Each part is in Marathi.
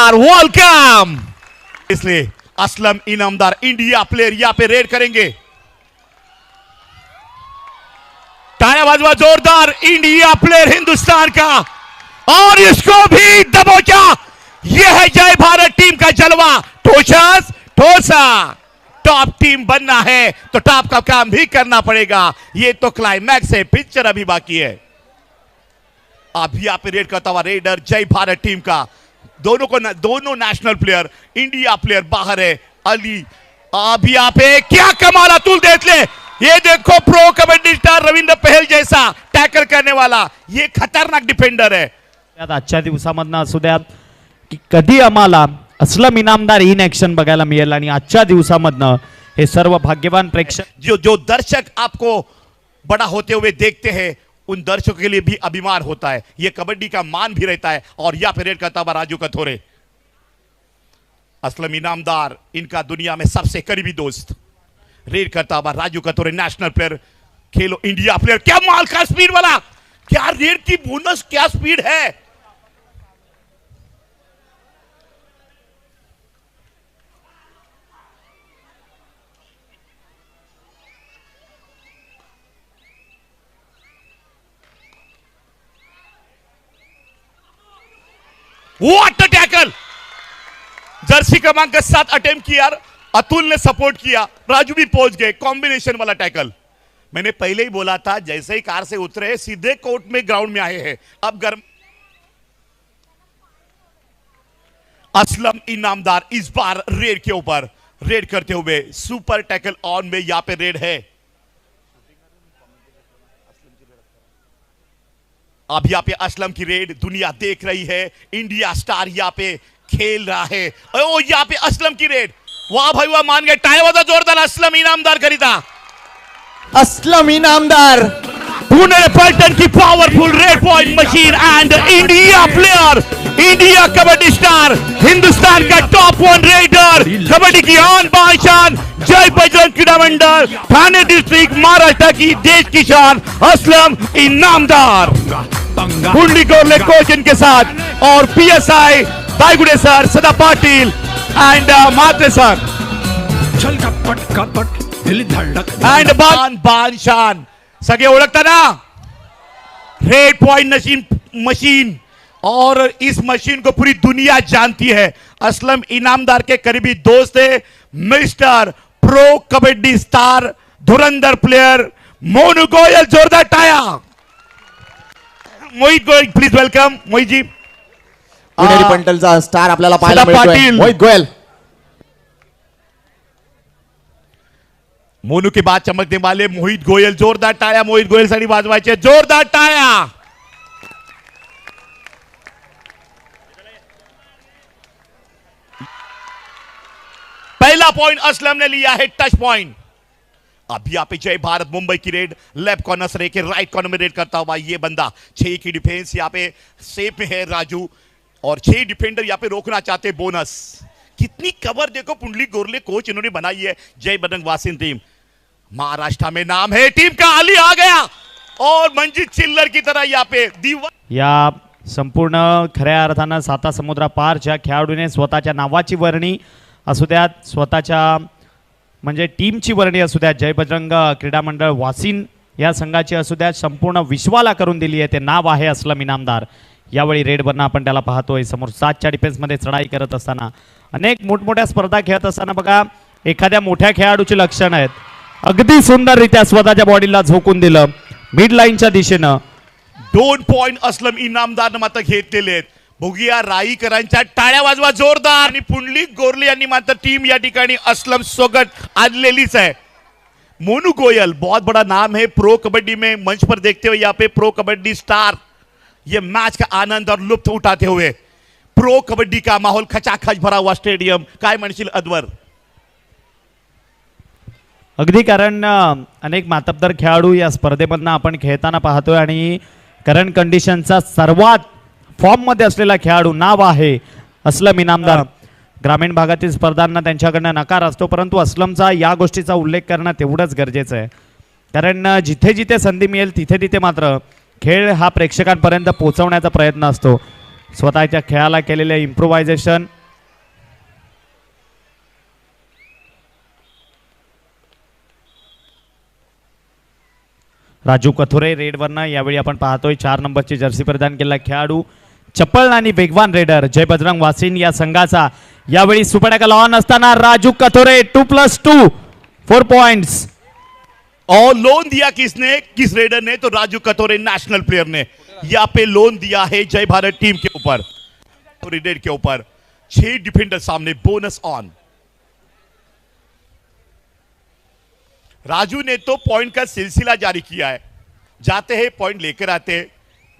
Star welcome. इसलिए असलम इनामदार इंडिया प्लेयर यहां पे रेड करेंगे। ताया बाजवा जोरदार इंडिया प्लेयर हिंदुस्तान का, और इसको भी दबोचा। यह है जय भारत टीम का जलवा। ठोसा टॉप टीम बनना है तो टॉप का काम भी करना पड़ेगा। ये तो क्लाइमैक्स है, पिक्चर अभी बाकी है। अभी यहां पे रेड करता हुआ रेडर जय भारत टीम का, दोनों नेशनल प्लेयर, इंडिया प्लेयर बाहर है। अली अभी यहां पे क्या कमाल, अतुल देख ले, ये देखो प्रो कबड्डी स्टार रविंद्र पहल जैसा टैकल करने वाला, ये खतरनाक डिफेंडर है। आजच्या दिवसामधनं असू द्या की कधी आम्हाला असलम इनामदार इन ऍक्शन बघायला मिळेल, आणि आजच्या दिवसामधनं हे सर्व भाग्यवान प्रेक्षक जो दर्शक आपको बड़ा होते हुए देखते हैं, उन दर्शकों के लिए भी अभिमान होता है, ये कबड्डी का मान भी रहता है। और यहां पे रेड करता हुआ राजू कथोरे, असलम इनामदार इनका दुनिया में सबसे करीबी दोस्त, रेड करता हुआ Raju Kathore, national player, Khelo India player. क्या माल का स्पीड वाला, क्या रेड की बोनस, क्या स्पीड है। व्हाट अ टैकल, जर्सी क्रमांक 7 अटेम्प्ट किया, अतुल ने सपोर्ट किया, राजू भी पहुंच गए। कॉम्बिनेशन वाला टैकल, मैंने पहले ही बोला था, जैसे ही कार से उतरे सीधे कोर्ट में ग्राउंड में आए हैं। अब गर्म असलम इनामदार इस बार रेड के ऊपर रेड करते हुए सुपर टैकल ऑन में यहां पे रेड है। अब यहां पे असलम की रेड दुनिया देख रही है, इंडिया स्टार यहां पे खेल रहा है। ओ यहां पे असलम की रेड, वाह भाई वाह, मान गए। टाइम वाला जोरदार असलम इनामदार करीता, असलम इनामदार पुणे पलटन की powerful red point machine end India player, India kabaddi star, Hindustan का टॉप 1 रेडर, कबड्डी की आन बान शान, जय बजरंग क्रीडा मंडल, ठाणे डिस्ट्रिक्ट, महाराष्ट्र की देश की शान, असलम इनामदार। कुंडली गोरले कोच इनके साथ, और पीएसआई दायगुडे सर, सदा पाटिल एंड मात्रे सर, एंड बान शान सगळे ओळखता ना, रेड पॉइंट मशीन, और इस मशीन को पूरी दुनिया जानती है। असलम इनामदार के करीबी दोस्त है मिस्टर प्रो कबड्डी स्टार, धुरंधर प्लेयर मोनू गोयल। जोरदार टाया, मोहित गोयल प्लीज वेलकम। मोहित जी, पुणेरी पंटलचा स्टार आपल्याला पाहायला सदा मिळतोय, पाटील, मोहित गोयल। मोनू के बाद चमकने वाले मोहित गोयल, जोरदार टाया मोहित गोयल साठी वाजवायचे, जोरदार टाया। पहला पॉइंट असलम ने लिया है, टच पॉइंट। अभी यहां पे जय भारत मुंबई की रेड, लेफ्ट कॉर्नर से लेकर राइट कॉर्नर में रेड करता हुआ ये बंदा, 6 की डिफेंस यहां पे सेफ में है राजू, और 6 डिफेंडर यहां पे रोकना चाहते बोनस। कितनी कवर देखो पुंडलिक गोरले कोच इन्होंने बनाई है, जय बजरंग वासिन टीम। महाराष्ट्र में नाम है टीम का, अली आ गया, और मंजीत चिल्लर की तरह यहां पे या संपूर्ण खऱ्या अर्थानं साता समुद्रापार ज्या खेळाडूने स्वतःच्या नावाची वर्णी असू द्यात, स्वतःच्या म्हणजे टीमची वर्णी असू द्यात, जय बजरंग क्रीडा मंडळ वासिन या संघाची असू द्यात, संपूर्ण विश्वाला करून दिली आहे, ते नाव आहे असलम इनामदार। यावेळी रेडवरनं आपण त्याला पाहतोय, समोर 7च्या डिफेन्समध्ये चढाई करत असताना, अनेक मोठमोठ्या स्पर्धा खेळत असताना बघा एखाद्या मोठ्या खेळाडूची लक्षणं आहेत, अगदी सुंदररित्या स्वतःच्या बॉडीला झोकून दिलं मिड लाईनच्या दिशेनं। 2 पॉइंट असलम इनामदारनं मात्र घेतलेले आहेत। बघूया राईकरांच्या टाळ्या वाजवा जोरदार, आणि पुंडलिक गोरले यांनी मात्र टीम या ठिकाणी असलम सोबत आणलेलीच है। मोनू गोयल बहुत बड़ा नाम है प्रो कबड्डी में, मंच पर देखते हुए यहाँ पे प्रो कबड्डी स्टार ये मैच का आनंद और लुत्फ उठाते हुए, प्रो कबड्डी का माहौल खचाखच भरा हुआ स्टेडियम, काय म्हणशील अद्वर? अगदी, कारण अनेक मातब्बर खेळाडू या स्पर्धेमधनं आपण खेळताना पाहतोय, आणि करंट कंडिशनचा सर्वात फॉर्म मध्ये असलेला खेळाडू नाव आहे असलम इनामदार। ग्रामीण भागातील स्पर्धांना त्यांच्याकडनं नकार असतो, परंतु असलमचा या गोष्टीचा उल्लेख करणं तेवढंच गरजेचं आहे, कारण जिथे जिथे संधी मिळेल तिथे तिथे मात्र खेळ हा प्रेक्षकांपर्यंत पोहोचवण्याचा प्रयत्न असतो। स्वतःच्या खेळाला केलेले इम्प्रोव्हायझेशन. राजू कथोरे रेडवरनं यावेळी आपण पाहतोय 4 नंबरची जर्सी परिधान केलेला खेळाडू. चपळ आणि वेगवान रेडर जय बजरंग वासिन या संघाचा यावेळी सुपर टॅकल ऑन असताना राजू कथोरे 2+2 4 पॉइंट्स. और लोन दिया किसने, किस रेडर ने, तो राजू कतोरे नेशनल प्लेयर ने यहाँ पे लोन दिया है जय भारत टीम के ऊपर, रेडर के ऊपर. 6 डिफेंडर सामने, बोनस ऑन. राजू ने तो पॉइंट का सिलसिला जारी किया है, जाते हैं पॉइंट लेकर आते हैं,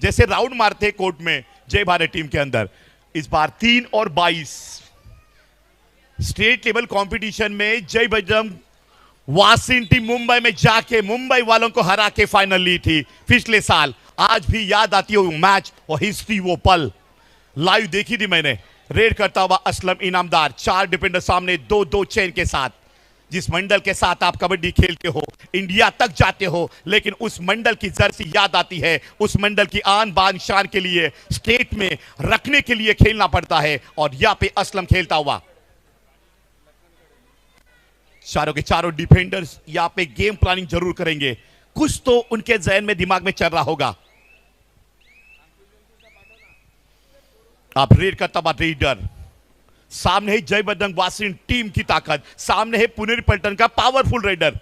जैसे राउंड मारते हैं कोर्ट में जय भारत टीम के अंदर. इस बार 3 और 22 स्टेट लेवल कंपटीशन में जय बजरंग वासिन टीम मुंबई में जाके मुंबई वालों को हरा के फाइनल ली थी पिछले साल. आज भी याद आती है वो मैच और हिस्ट्री, वो पल लाइव देखी थी मैंने. रेड करता हुआ असलम इनामदार, 4 डिफेंडर सामने, 2-2 चेन के साथ. जिस मंडल के साथ आप कबड्डी खेलते हो, इंडिया तक जाते हो, लेकिन उस मंडल की जर्सी याद आती है. उस मंडल की आन बान शान के लिए स्टेट में रखने के लिए खेलना पड़ता है. और यहाँ पे असलम खेलता हुआ, चारों के चारों डिफेंडर्स यहाँ पे गेम प्लानिंग जरूर करेंगे. कुछ तो उनके जहन में, दिमाग में चल रहा होगा. आप रेड करता हुआ रेडर, सामने है जय बजरंग वासिन टीम की ताकत, सामने है पुनेरी पलटन का पावरफुल रेडर.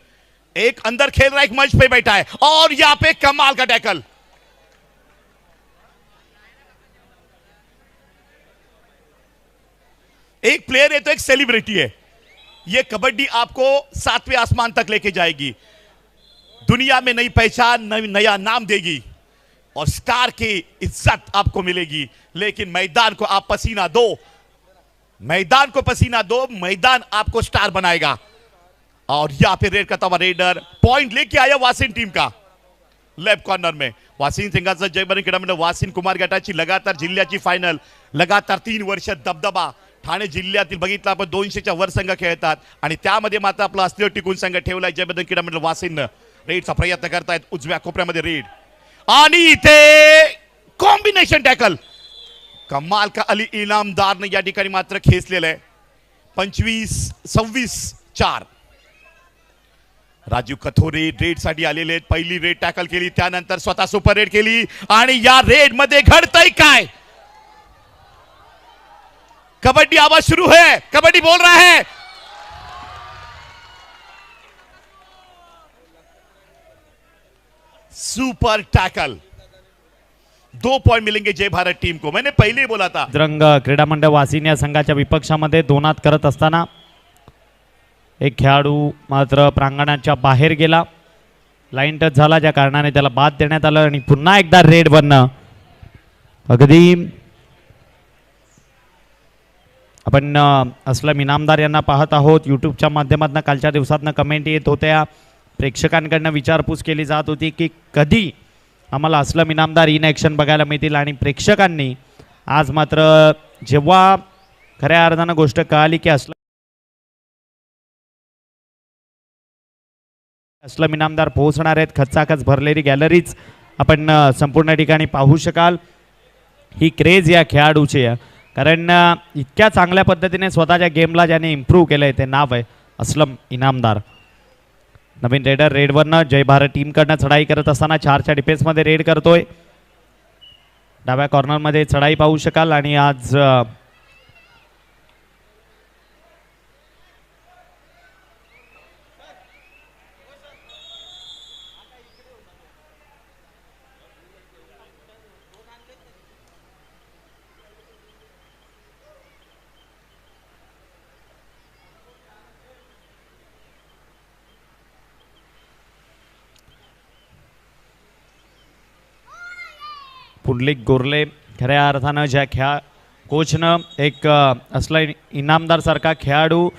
एक अंदर खेल रहा है, एक मंच पे बैठा है, और यहां पे कमाल का टैकल. एक प्लेयर है तो एक सेलिब्रिटी है. ये कबड्डी आपको 7वें आसमान तक लेके जाएगी, दुनिया में नई पहचान, नया नाम देगी, और स्टार की इज्जत आपको मिलेगी. लेकिन मैदान को आप पसीना दो, मैदान को पसीना दो, मैदान आपको स्टार बनाएगा. और यहां पे रेड करता हुआ रेडर पॉइंट लेके आया वासिन टीम का. लेफ्ट कॉर्नर में वासिन संघाचा जय बजरंग क्रीडा मंडळ वासिन कुमार गटाची लगातार जिल्ह्याची फायनल, लगातार 3 वर्ष दबदबा. ठाणे जिल्ह्यातील बघितलं आपण 200च्या वर संघ खेळतात, आणि त्यामध्ये मात्र आपला अस्थिर टिकून संघ ठेवलाय जय बजरंग क्रीडा मंडळ वासिन. रेडचा प्रयत्न करतायत उजव्या कोपऱ्यामध्ये रेड, आणि इथे कॉम्बिनेशन टॅकल कमाल का अली इनामदारने या ठिकाणी मात्र खेचलेलं आहे. 25-26-4 राजू कथोरे रेड साठी आलेले आहेत. पहिली रेड टॅकल केली, त्यानंतर स्वतः सुपर रेड केली, आणि या रेड मध्ये घडतंय काय. कबड्डी आवाज शुरू है, कबड्डी बोल रहा है. सुपर टैकल, 2 पॉइंट मिलेंगे जय भारत टीम को. मैंने पहले ही बोला था. बजरंग क्रीडा मंडळ वासिन या संघाच्या विपक्षामध्ये 2 करत असताना एक खेळाडू मात्र प्रांगणाच्या बाहेर गेला, लाईन टच झाला, ज्या कारणाने त्याला बाद देण्यात आलं. आणि पुन्हा एकदा रेड बनणं. अगदी आपण असलम इनामदार यांना पाहत आहोत यूट्यूबच्या माध्यमातून. कालच्या दिवसातनं कमेंट येत होत्या, प्रेक्षकांकडनं विचारपूस केली जात होती की कधी आम्हाला असलम इनामदार इन ॲक्शन बघायला मिळतील. आणि प्रेक्षकांनी आज मात्र जेव्हा खऱ्या अर्थानं गोष्ट कळाली की असलम इनामदार पोहोचणार आहेत, खचाखच भरलेली गॅलरीज आपण संपूर्ण ठिकाणी पाहू शकाल. ही क्रेज या खेळाडूची आहे, कारण इतक्या चांगल्या पद्धतीने स्वतःच्या गेमला ज्याने इम्प्रूव्ह केलं आहे ते नाव आहे असलम इनामदार. नवीन रेडर रेडवरनं जय भारत टीमकडनं चढाई करत असताना 4च्या डिफेन्समध्ये रेड करतोय. डाव्या कॉर्नरमध्ये चढाई पाहू शकाल. आणि आज पुंडलिक गोरले खऱ्या अर्थानं ज्या कोचनं एक असला इनामदारसारखा खेळाडू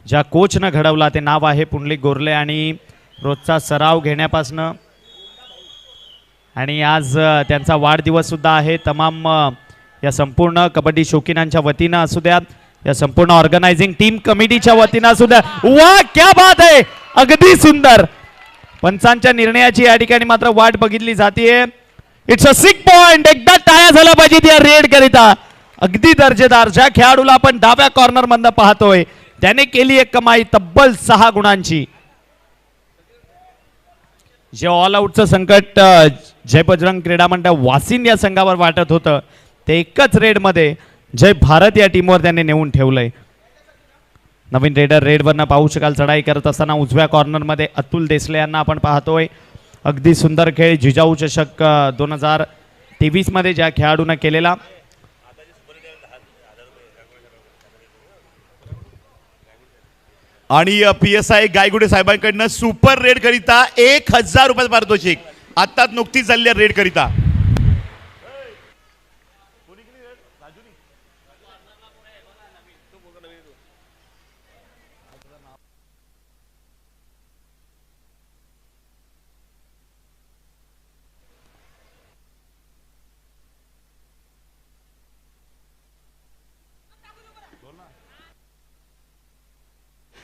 ज्या कोचनं घडवला ते नाव आहे पुंडलिक गोरले. आणि रोजचा सराव घेण्यापासनं, आणि आज त्यांचा वाढदिवससुद्धा आहे. तमाम या संपूर्ण कबड्डी शौकीनांच्या वतीनं असू द्या, या संपूर्ण ऑर्गनायझिंग टीम कमिटीच्या वतीनं असू द्या. वा क्या बात आहे, अगदी सुंदर. पंचांच्या निर्णयाची या ठिकाणी मात्र वाट बघितली जाते. It's a 6 point. एकदा टाळ्या झाला पाहिजे त्या रेड करिता. अगदी दर्जेदार. ज्या खेळाडूला आपण डाव्या कॉर्नर मधनं पाहतोय त्याने केली एक कमाई तब्बल 6 गुणांची. जे ऑल आउटचं संकट जय बजरंग क्रीडा मंडळ वासिन या संघावर वाटत होतं ते एकच रेड मध्ये जय भारत या टीमवर त्यांनी नेऊन ठेवलंय. नवीन रेडर रेडवरनं पाहू शकाल चढाई करत असताना उजव्या कॉर्नर मध्ये अतुल देसले यांना आपण पाहतोय. अगदी सुंदर खेळ जिजाऊ चषक 2023 मध्ये ज्या खेळाडूनं केलेला. आणि PSI गायगुडे साहेबांकडनं सुपर रेड करिता 1000 रुपये पारितोषिक आत्ताच नुकतीच झालेल्या रेड करिता.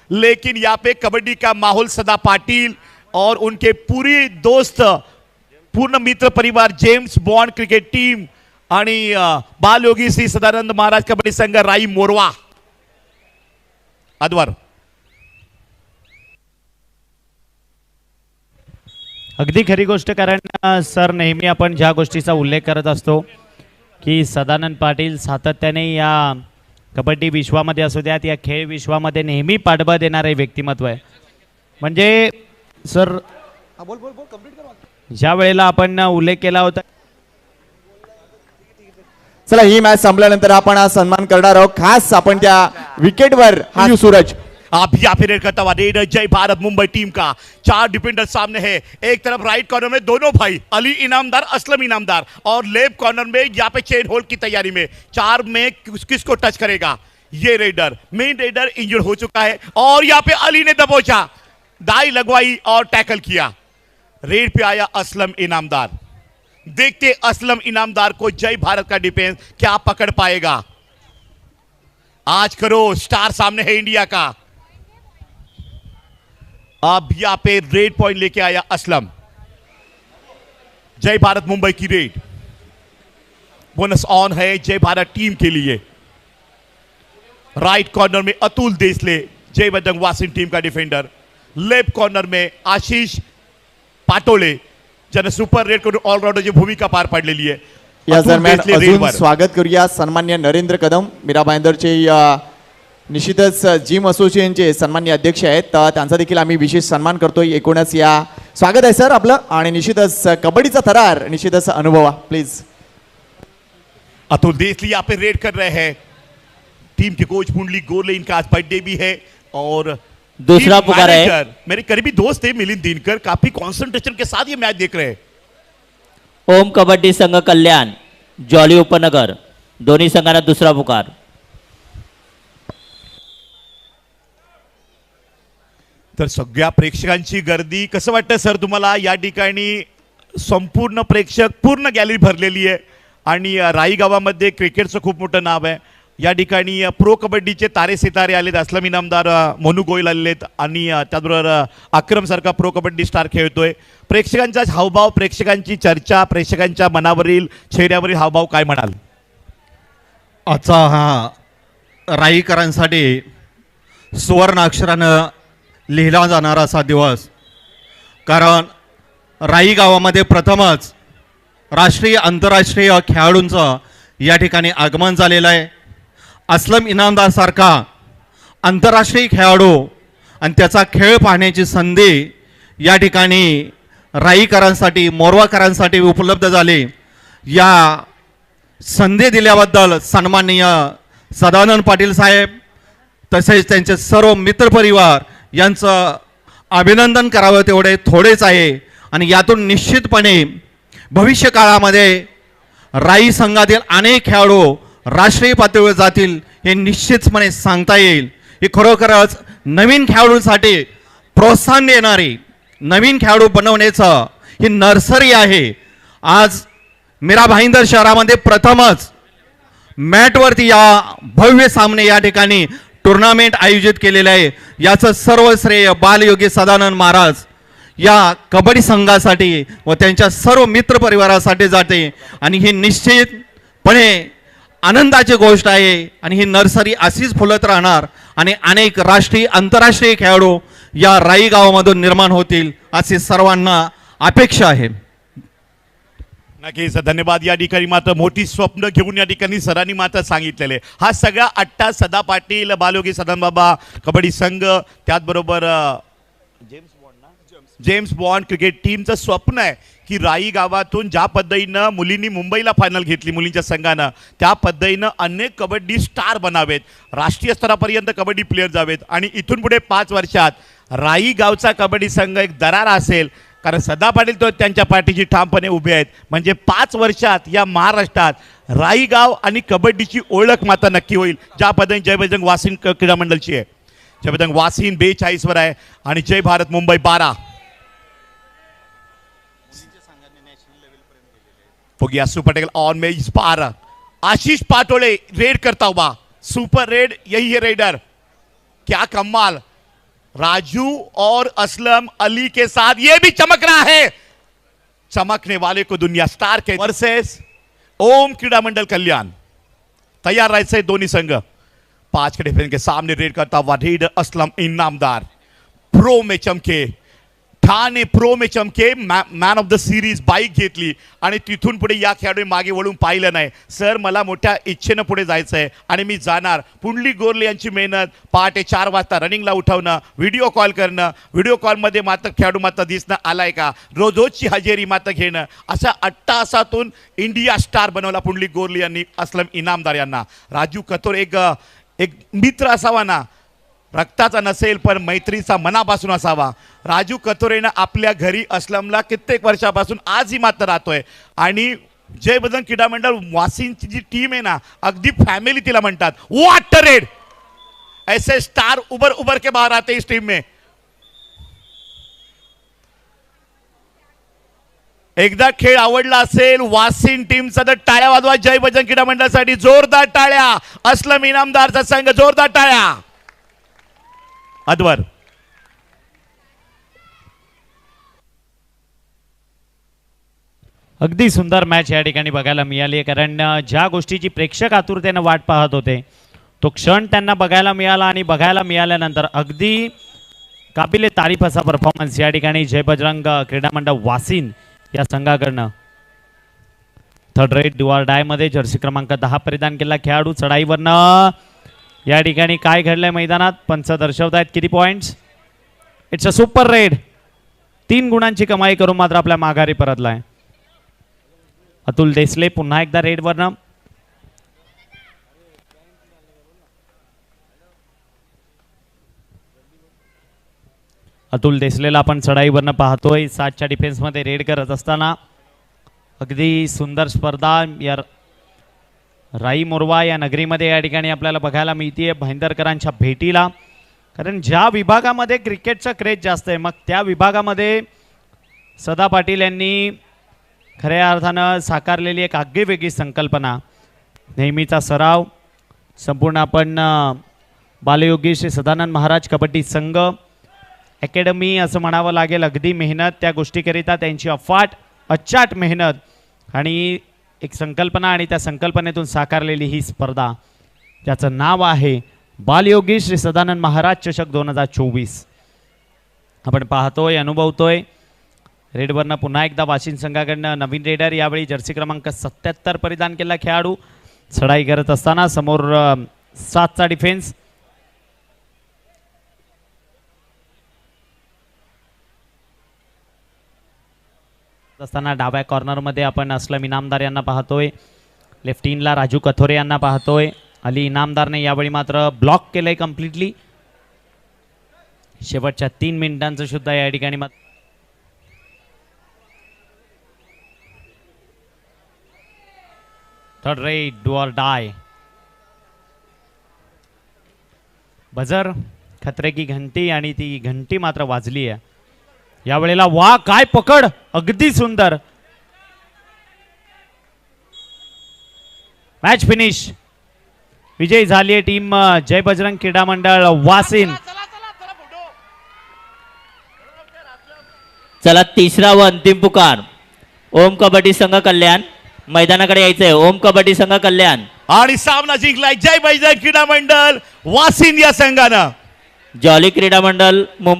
लेकिन यहाँ पे कबड्डी का माहौल सदा पाटिल और उनके पूरी दोस्त पूर्ण मित्र परिवार जेम्स बॉन्ड क्रिकेट टीम आणि बाल योगी श्री सदानंद महाराज कबड्डी संघ राई मोरवा अद्वार. अगदी खरी गोष्ट. कारण सर नेहमी आपण ज्या गोष्टीचा उल्लेख करत असतो की सदानंद पाटील सातत्याने या कबड्डी विश्वामध्ये असू द्यात या खेळ विश्वामध्ये नेहमी पाठबळ देणारे व्यक्तिमत्व आहे. म्हणजे सर ज्या वेळेला आपण उल्लेख केला होता. चला ही मॅच संपल्यानंतर आपण हा सन्मान करणार आहोत. खास आपण त्या विकेटवर हा सूरज आप यहाँ पे रेड करता हुआ रेड जय भारत मुंबई टीम का 4 डिफेंडर सामने है. एक तरफ राइट कॉर्नर में दोनों भाई अली इनामदार असलम इनामदार और लेफ्ट कॉर्नर में यहाँ पे चेन होल्ड की तैयारी में 4 में किसको टच करेगा ये रेडर. मेन रेडर इंजर्ड हो चुका है और यहाँ पे अली ने दबोचा दाई लगवाई और टैकल किया. रेड पे आया असलम इनामदार. देखते असलम इनामदार को जय भारत का डिफेंस क्या पकड़ पाएगा. आज करो स्टार सामने है इंडिया का. अब यहां पे रेड पॉइंट लेके आया असलम. जय भारत मुंबई की रेड. बोनस ऑन है जय भारत टीम के लिए. राइट कॉर्नर में अतुल देसले जय बजरंग वासिन टीम का डिफेंडर. लेफ्ट कॉर्नर में आशीष पाटोळे ज्याने सुपर रेड करून ऑलराउंडरची भूमिका पार पाडलेली आहे. या दरम्यान अजून स्वागत करूया सन्मान्य नरेंद्र कदम मीरा भाईंदरचे निश्चितच जिम असोसिएशनचे सन्मान्य अध्यक्ष आहेत. तर त्यांचा देखील आम्ही विशेष सन्मान करतोय. एकूणच या स्वागत आहे सर आपलं. आणि निश्चितच कबड्डीचा थरार निश्चितच अनुभवा प्लीज. अतुल देसले यहाँ पे रेड कर रहे हैं. टीम के कोच पुंडली गोरले इनका आज बर्थडे भी है और दूसरा पुकार है मेरे करीबी दोस्त है मिलिंद दिनकर. काफी कॉन्सेंट्रेशन के साथ ये मैच देख रहे हैं. ओम कबड्डी संघ कल्याण जॉली उपनगर दोन्ही संघांना दुसरा पुकार. तर सगळ्या प्रेक्षकांची गर्दी कसं वाटतं सर तुम्हाला. या ठिकाणी संपूर्ण प्रेक्षक पूर्ण गॅलरी भरलेली आहे आणि राई गावामध्ये क्रिकेटचं खूप मोठं नाव आहे. या ठिकाणी प्रो कबड्डीचे तारे सितारे आलेत. असलम इनामदार मोनू गोयल आलेत आणि त्याचबरोबर अक्रम सारखा प्रो कबड्डी स्टार खेळतोय. प्रेक्षकांचा हावभाव प्रेक्षकांची चर्चा प्रेक्षकांच्या मनावरील चेहऱ्यावरील हावभाव काय म्हणाल. आजचा हा राईकरांसाठी सुवर्ण अक्षरानं लिहिला जाणारा असा दिवस. कारण राई गावामध्ये प्रथमच राष्ट्रीय आंतरराष्ट्रीय खेळाडूंचं या ठिकाणी आगमन झालेलं आहे. असलम इनामदार सारखा आंतरराष्ट्रीय खेळाडू आणि त्याचा खेळ पाहण्याची संधी या ठिकाणी राईकरांसाठी मोरवाकरांसाठी उपलब्ध झाली. या संधी दिल्याबद्दल सन्माननीय सदानंद पाटील साहेब तसेच त्यांचे सर्व मित्रपरिवार यांचं अभिनंदन करावं तेवढे थोडेच आहे. आणि यातून निश्चितपणे भविष्य काळामध्ये राई संघातील अनेक खेळाडू राष्ट्रीय पातळीवर जातील हे निश्चितपणे सांगता येईल. हे खरोखरच नवीन खेळाडूंसाठी प्रोत्साहन देणारी नवीन खेळाडू बनवण्याचं ही नर्सरी आहे. आज मीरा भाईंदर शहरामध्ये प्रथमच मॅटवरती या भव्य सामने या ठिकाणी टुर्नामेंट आयोजित केलेले आहे. याचं सर्व श्रेय बालयोगी सदानंद महाराज या कबड्डी संघासाठी व त्यांच्या सर्व मित्र परिवारासाठी जाते. आणि हे निश्चितपणे आनंदाची गोष्ट आहे आणि ही नर्सरी अशीच फुलत राहणार आणि अनेक राष्ट्रीय आंतरराष्ट्रीय खेळाडू या राई गावामधून निर्माण होतील अशी सर्वांना अपेक्षा आहे. नक्कीच धन्यवाद. या ठिकाणी मात्र मोठी स्वप्न घेऊन या ठिकाणी सरांनी मात्र सांगितलेले हा सगळा अट्टा सदा पाटील बालोगी सदानबाबा कबड्डी संघ त्याचबरोबर जेम्स बॉन्ड क्रिकेट टीमचं स्वप्न आहे की राई गावातून ज्या पद्धतीनं मुलींनी मुंबईला फायनल घेतली मुलींच्या संघानं त्या पद्धतीनं अनेक कबड्डी स्टार बनावेत, राष्ट्रीय स्तरापर्यंत कबड्डी प्लेयर जावेत आणि इथून पुढे 5 वर्षात राई गावचा कबड्डी संघ एक दरार असेल. कारण सदा पाटील तो त्यांच्या पाठीशी ठामपणे उभे आहेत. म्हणजे 5 वर्षात या महाराष्ट्रात राई गाव आणि कबड्डीची ओळख मात्र नक्की होईल. ज्या पद्धतीने जय बजरंग वासिन क्रीडा मंडळची आहे. जय बजरंग वासिन 42 वर आहे आणि जय भारत मुंबई 12. यासु पटेल ऑन में इस पार आशीष पाटोले रेड करता हुआ सुपर रेड, यही है रेडर. क्या कमाल, राजू और असलम अली के साथ ये भी चमक रहा है. चमकने वाले को दुनिया स्टार के वर्सेस ओम क्रीडा मंडल कल्याण. तैयार रहते दोनों संघ. 5 के डिफेंस के सामने रेड करता हुआ रेडर असलम इनामदार प्रो में चमके, ठाणे प्रो में चमके, man of the series bike घेतली आणि तिथून पुढे या खेळाडू मागे वळून पाहिलं नाही. सर मला मोठ्या इच्छेनं पुढे जायचं आहे आणि मी जाणार. पुंडलिक गोरले यांची मेहनत, पहाटे 4 वाजता रनिंगला उठवणं, व्हिडिओ कॉल करणं, व्हिडिओ कॉलमध्ये मात्र खेळाडू मात्र दिसणं आलाय का, रोजची हजेरी मात्र घेणं, अशा अट्टासातून इंडिया स्टार बनवला पुंडलिक गोरले यांनी असलम इनामदार यांना. राजू कतोर एक मित्र असावा ना, रक्ताचा नसेल पण मैत्रीचा मनापासून असावा. राजू कतोरेनं आपल्या घरी असलमला कित्येक वर्षापासून आजही मात्र राहतोय आणि जय बजरंग क्रीडा मंडळ वासिंची जी टीम आहे ना अगदी फॅमिली तिला म्हणतात. व्हाट रेड, ऐसे स्टार उभर के बाहर आते इस टीम में. एकदा खेळ आवडला असेल वासिन टीमचा तर टाळ्या वाजवा जय बजरंग क्रीडा मंडळासाठी. जोरदार टाळ्या. असलम इनामदारचा संघ जोरदार टाळ्या. अद्वर अगदी सुंदर मॅच या ठिकाणी बघायला मिळाली आहे. कारण ज्या गोष्टीची प्रेक्षक आतुरतेनं वाट पाहत होते तो क्षण त्यांना बघायला मिळाला आणि बघायला मिळाल्यानंतर अगदी काबिले तारीफ असा परफॉर्मन्स या ठिकाणी जय बजरंग क्रीडा मंडळ वासिन या संघाकडनं. 3rd red do or die मध्ये जर्सी क्रमांक 10 परिधान केला खेळाडू. चढाईवरनं या ठिकाणी काय घडलंय मैदानात पंच दर्शवत आहेत. किती points? It's a super red. 3 गुणांची कमाई करून मात्र आपल्या माघारी परतलाय. अतुल देसले पुन्हा एकदा रेडवरनं. अतुल देसलेला आपण चढाईवरनं पाहतोय. 7च्या डिफेन्समध्ये रेड करत असताना अगदी सुंदर स्पर्धा या राई मोरवा या नगरीमध्ये या ठिकाणी आपल्याला बघायला मिळते भाईंदरकरांच्या भेटीला. कारण ज्या विभागामध्ये क्रिकेटचा क्रेज जास्त आहे मग त्या विभागामध्ये सदा पाटील यांनी खऱ्या अर्थानं साकारलेली एक आगळीवेगळी संकल्पना. नेहमीचा सराव संपूर्ण आपण बालयोगी श्री सदानंद महाराज कबड्डी संघ अकॅडमी असं म्हणावं लागेल. अगदी मेहनत त्या गोष्टीकरिता त्यांची अचाट मेहनत आणि एक संकल्पना आणि त्या संकल्पनेतून साकारलेली ही स्पर्धा ज्याचं नाव आहे बालयोगी श्री सदानंद महाराज चषक 2024. आपण पाहतोय अनुभवतोय. रेडवरनं पुन्हा एकदा वाशिम संघाकडनं नवीन रेडर यावेळी जर्सी क्रमांक 77 परिधान केला खेळाडू. चढाई करत असताना समोर 7चा डिफेन्स. असताना डाव्या कॉर्नरमध्ये आपण असलम इनामदार यांना पाहतोय. लेफ्ट इनला राजू कथोरे यांना पाहतोय. अली इनामदारने यावेळी मात्र ब्लॉक केलंय कम्प्लिटली. शेवटच्या 3 मिनिटांचं सुद्धा या ठिकाणी 3rd red do or die. Buzzer खतरे की घंटी आणि ती घंटी मात्र वाजली आहे यावेळेला. वा काय पकड, अगदी सुंदर. Match finish. विजयी झाली आहे टीम जय बजरंग क्रीडा मंडळ वासिन. चला 3रा व अंतिम पुकार ओम कबड्डी संघ कल्याण मैदानाकडे यायचंय. ओम कबड्डी संघ कल्याण. आणि सामना जिंकलाय जय बजरंग क्रीडा मंडळ वासिंद या संघानं. जॉली क्रीडा मंडळ मुंबई